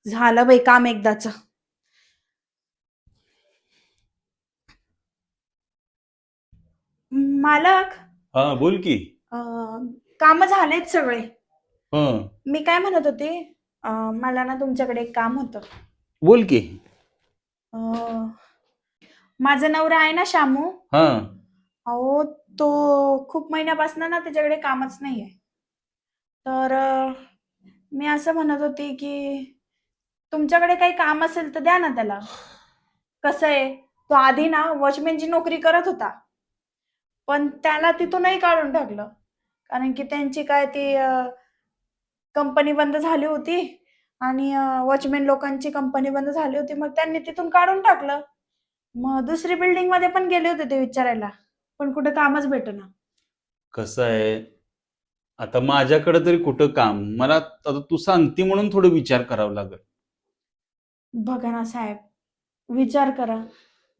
झालं बाई काम एकदाच. मालक. हा, बोल की. काम झालेत सगळे. हं. मी काय म्हणत होते, मला ना तुमच्याकडे एक काम होतं. बोल की. अं, माझा नवरा आहे ना शामू. हा. अहो, तो खूप महिन्यापासून ना त्याच्याकडे कामच नाहीये. तर मी असं म्हणत होती की तुमच्याकडे काही काम असेल तर द्या ना त्याला. कसं आहे, तो आधी ना वॉचमॅनची नोकरी करत होता, पण त्याला तिथूनही काढून टाकलं. कारण की त्यांची काय ती कंपनी बंद झाली होती आणि वॉचमॅन लोकांची कंपनी बंद झाली होती. मग त्यांनी तिथून काढून टाकलं. मग दुसरी बिल्डिंगमध्ये पण गेले होते ते विचारायला, पण कुठे कामच भेटेना. कसं आहे, आता माझ्याकडे तरी कुठं काम. मला आता तू सांगते म्हणून थोडं विचार करावं लागेल. बघा ना साहेब, विचार करा.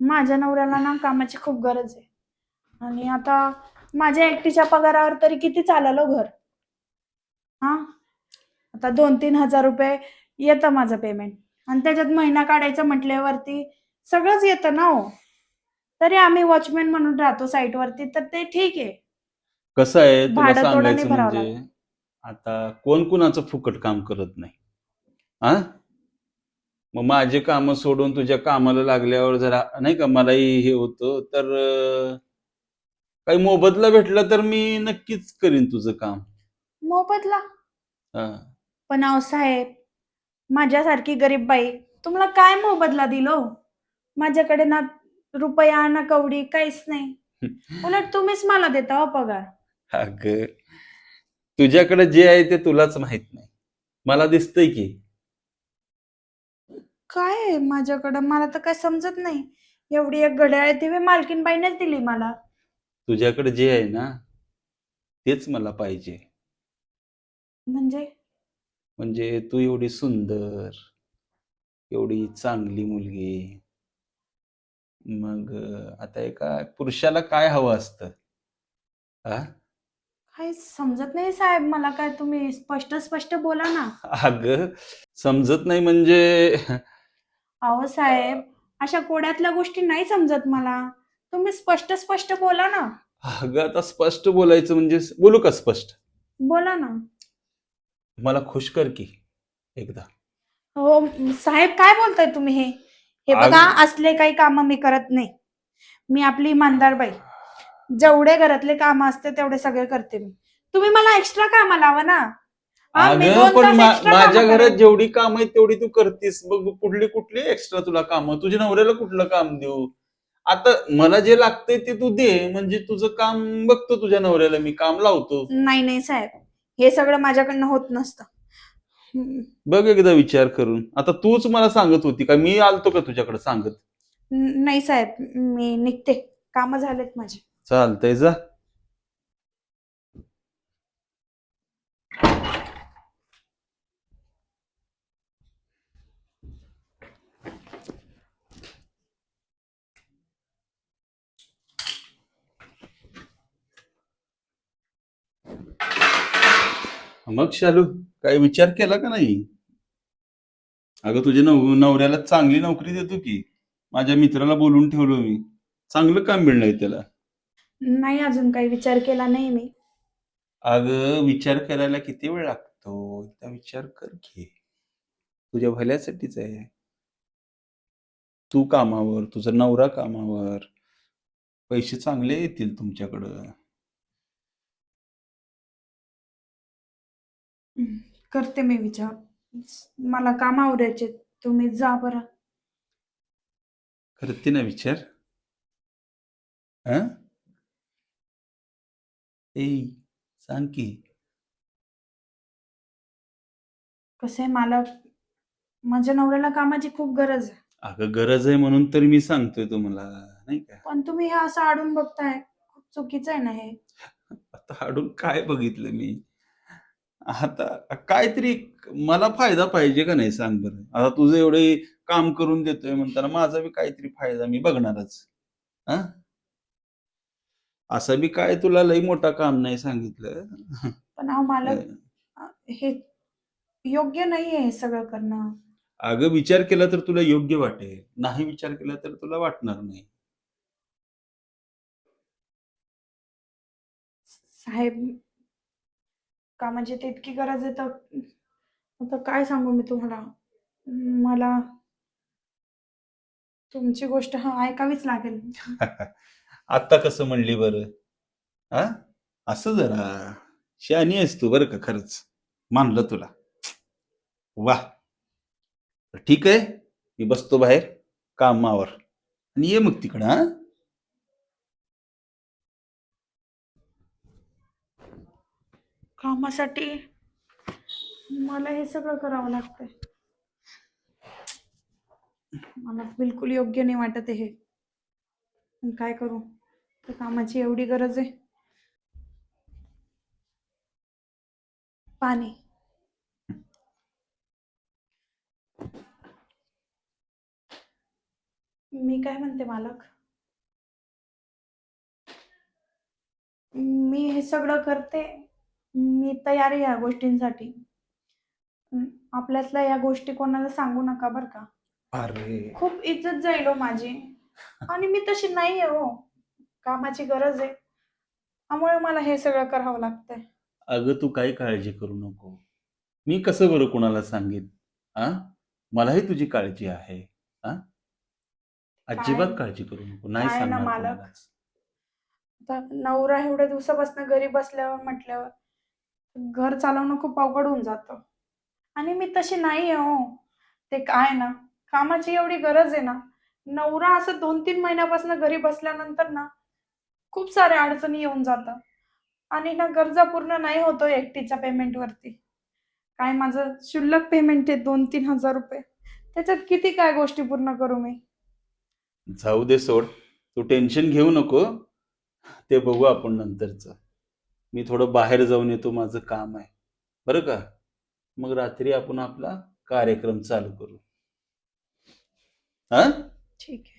माझ्या नवऱ्याला ना कामाची खूप गरज आहे. आणि आता माझ्या एकटीच्या पगारावर तरी किती चालेल हो घर? हां? आता 2-3 हजार रुपये येतं माझं पेमेंट आणि त्याच्यात महिना काढायचा म्हटल्यावरती सगळंच येतं ना हो. तरी आम्ही वॉचमॅन म्हणून राहतो साईटवरती, तर ते ठीक आहे. कसं आहे, तुला भाडं थोडं नाही सांगायचं भरावं म्हणजे, लागत. आता कोण कुणाचं फुकट काम करत नाही. हा. मग माझे काम सोडून तुझ्या कामाला लागल्यावर जरा नाही का मलाही हे होतं, तर काही मोबदला भेटला तर मी नक्कीच करीन तुझं काम. मोबदला? हा. पण अहो साहेब, माझ्यासारखी गरीब बाई तुम्हाला काय मोबदला दिलो? माझ्याकडे ना रुपया ना कवडी काहीच नाही. उलट तुम्हीच मला देता हो पगार. अगं, तुझ्याकडे जे आहे ते तुलाच माहित नाही. मला दिसतंय की. काय आहे माझ्याकडं? मला तर काय समजत नाही. एवढी एक घड्याळ आहे ती मालकीनबाईनेच दिली मला. तुझ्याकडे जे आहे ना तेच मला पाहिजे. म्हणजे? म्हणजे तू एवढी सुंदर, एवढी चांगली मुलगी. मग आता एका पुरुषाला काय हवं असतं? हा. काही समजत नाही साहेब मला. काय तुम्ही स्पष्ट स्पष्ट बोला ना. अगं, समजत नाही म्हणजे अहो साहेब, अशा कोड्यातल्या गोष्टी नाही समजत मला. तुम्ही स्पष्ट स्पष्ट बोला ना. अगं, आता स्पष्ट बोलायचं म्हणजे बोलू का स्पष्ट? बोला ना. मला खुश कर की एकदा. हो साहेब, काय बोलताय तुम्ही हे? हे अग बघा, असले काही काम मी करत नाही. मी आपली इमानदार बाई. जेवढे घरातले काम असते तेवढे सगळे करते मी. तुम्ही मला एक्स्ट्रा कामं लावा ना. हा, मी अगं, 2 पण तास एक्स्ट्रा माझ्या कामं घरात करेन. जेवढी काम आहेत तेवढी तू करतीस. मग कुठली कुठली एक्स्ट्रा तुला कामं? तुझ्या नवऱ्याला कुठलं काम देऊ? आता मला जे लागतंय ते तू दे, म्हणजे तुझं काम बघतो. तुझ्या नवऱ्याला मी काम लावतो. नाही, नाही साहेब. हे सगळं माझ्याकडनं होत नसतं. हं. बघ एकदा विचार करून. आता तूच मला सांगत होती का? मी आलतो का तुझ्याकडे सांगत? नाही साहेब, मी निघते. कामं झालेत माझी. चालतंय, जा. मग शालू, काय विचार केला का नाही? अगं, तुझ्या नवऱ्याला चांगली नोकरी देतो की. माझ्या मित्राला बोलून ठेवलो मी. चांगलं काम मिळणार त्याला. नाही, अजून काही विचार केला नाही मी. अगं, विचार करायला किती वेळ लागतो? एकदा विचार कर की. तुझ्या भल्यासाठीच आहे. तू कामावर, तुझा नवरा कामावर. पैसे चांगले येतील तुमच्याकडं. हं, करते मी विचार. मला काम आवरायचे. तुम्ही जा बरं. करते ना विचार? हा. ए, सांग की. कसं आहे मालक, माझ्या नवऱ्याला कामाची खूप गरज आहे. अगं, गरज आहे म्हणून तर मी सांगतोय तुम्हाला, नाही का? पण तुम्ही हे असं अडून बघताय. खूप चुकीचं आहे ना हे. आता हाडून काय बघितलं मी? आता काहीतरी मला फायदा पाहिजे का नाही, सांग बरं. आता तुझं एवढे काम करून देतोय म्हणताना माझा बी काहीतरी फायदा मी बघणारच. हा. असं बी काय तुला लई मोठा काम नाही सांगितलं. पण अहो मालक, अं, हे योग्य नाहीये हे सगळं करणं. अगं विचार केला तर तुला योग्य वाटेल, नाही विचार केला तर तुला वाटणार नाही. साहेब, कामाची तर इतकी गरज आहे तर आता काय सांगू मी तुम्हाला. मला तुमची गोष्ट ऐकावीच लागेल. आता कसं म्हणली बरं? हा, असं जरा शहाणी आहेस तू बरं का, खरंच मानलं तुला. वा, ठीक आहे, मी बसतो बाहेर कामावर आणि ये मग तिकडं. हा, कामासाठी मला हे सगळं करावं लागतंय. मला बिलकुल योग्य नाही वाटत आहे हे. पण काय करू, तर कामाची एवढी गरज आहे. पाणी. मी काय म्हणते मालक, मी हे सगळं करते. मी तयार आहे या गोष्टींसाठी. आपल्यातल्या या गोष्टी कोणाला सांगू नका बरं का. अरे खूप इज्जत जाईल हो माझी. आणि मी तशी नाही आहे हो. कामाची गरज आहे, त्यामुळे मला हे सगळं करावं लागतंय. अगं तू काही काळजी करू नको. मी कसं बरं कुणाला सांगेन? आ, मलाही तुझी काळजी आहे. आ, काय अजिबात काळजी करू नको, नाही काय ना सांगणार मालक, कोणालाच. आता नवरा एवढ्या दिवसापासून घरी बसल्यावर म्हटल्यावर घर चालवणं खूप अवघड होऊन जातं. आणि मी तशी नाही आहे हो. ते काय ना, कामाची एवढी गरज आहे ना, नवरा असं 2-3 महिन्यापासून घरी बसल्यानंतर ना खूप साऱ्या अडचणी येऊन जातात. आणि ना गरजा पूर्ण नाही होतो एकटीच्या पेमेंटवरती. काय माझं शुल्लक पेमेंट आहे 2-3 हजार रुपये. त्याच्यात किती काय गोष्टी पूर्ण करू मी. जाऊ दे सोड, तू टेन्शन घेऊ नको. ते बघू आपण नंतरच. मी थोडं बाहेर जाऊन येतो, माझं काम आहे बरं का. मग रात्री आपण आपला कार्यक्रम चालू करू. हा, ठीक आहे.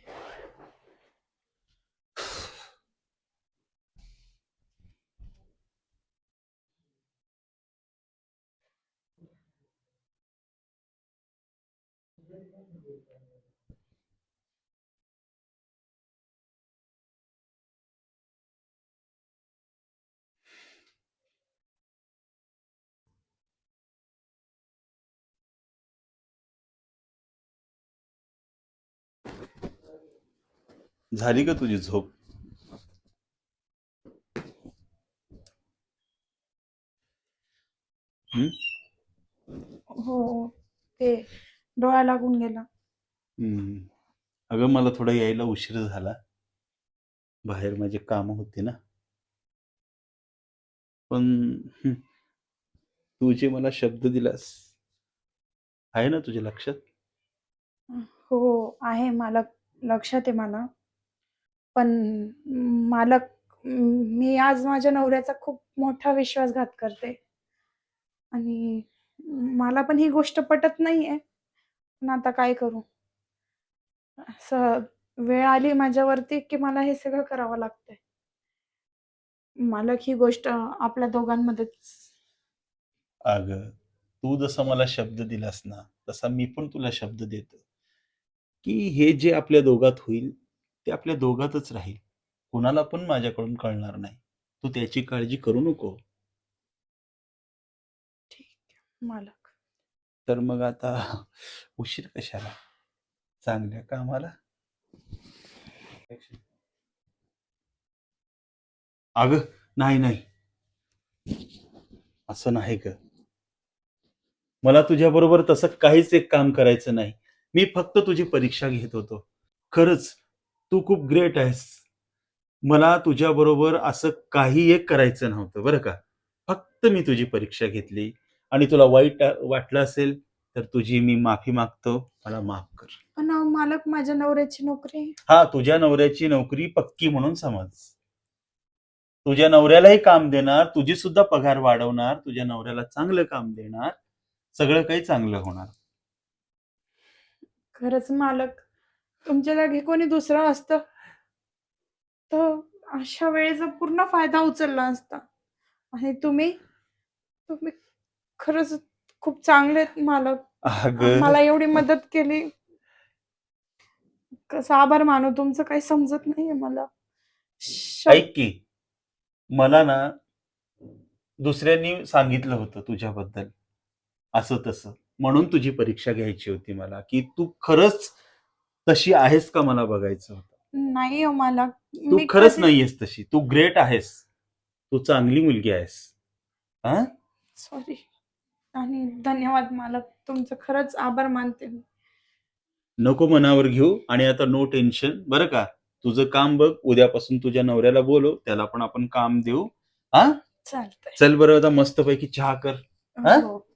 झाली का तुझी झोप? हं? हो, ते डोळा लागून गेला. हं. अगं मला थोडा यायला उशीर झाला. बाहेर माझी कामं होती ना. पण हं, तू जे मला शब्द दिलास, आहे ना तुझ्या लक्षात? हो, आहे मालक, लक्षात आहे मला. पण मालक, मी आज माझ्या नवऱ्याचा खूप मोठा विश्वासघात करते. आणि मला पण ही गोष्ट पटत नाहीये. पण आता काय करू? असं वेळ आली माझ्यावरती, की मला हे सगळं करावं लागतंय. मालक, ही गोष्ट आपल्या दोघांमध्येच. अगं, तू जसा मला शब्द दिलास ना, तसा मी पण तुला शब्द देतो, की हे जे आपल्या दोघात होईल, ते आपल्या दोघातच राहील. कुणाला पण माझ्याकडून कळणार नाही. तू त्याची काळजी करू नको. ठीक आहे मालक. तर मग आता उशीर कशाला? चांगल्या कामाला. अगं, नाही, नाही. असं नाही गं. मला तुझ्याबरोबर तसं काहीच एक काम करायचं नाही. मी फक्त तुझी परीक्षा घेत होतो. खरंच, तू खूप ग्रेट आहेस. मला तुझ्याबरोबर असं काही एक करायचं नव्हतं बरं का. फक्त मी तुझी परीक्षा घेतली आणि तुला वाईट वाटलं असेल, तर तुझी मी माफी मागतो. मला माफ कर. पण अहो मालक, माझ्या नवऱ्याची नोकरी. हां, तुझ्या नवऱ्याची नोकरी पक्की म्हणून समज. तुझ्या नवऱ्यालाही काम देणार, तुझी सुद्धा पगार वाढवणार, तुझ्या नवऱ्याला चांगलं काम देणार, सगळं काही चांगलं होणार. खरंच मालक, तुमच्या जागी कोणी दुसरं असतं, तर अशा वेळेचा पूर्ण फायदा उचलला असता. आणि तुम्ही तुम्ही खरंच खूप चांगले आहेत मालक. अगं मला एवढी मदत केली. कसं आभार मानू तुमचं काही समजत नाहीये मला. ऐक की, मला ना दुसऱ्यांनी सांगितलं होतं तुझ्याबद्दल असं तसं, म्हणून तुझी परीक्षा घ्यायची होती मला, की तू खरंच तशी आहेस का मला बघायचं होतं. नाही हो मला. तू मी खरंच कधी नाहीयेस तशी, तू ग्रेट आहेस, तू चांगली मुलगी आहेस. हा सॉरी आणि धन्यवाद. मला तुमचं खरंच आभार मानते मी. नको मनावर घेऊ, आणि आता नो टेन्शन बरं का. तुझं काम बघ, उद्यापासून तुझ्या नवऱ्याला बोलव, त्याला पण आपण काम देऊ. हा चालतंय. चल बरं, आता मस्तपैकी चहा कर. हा हो.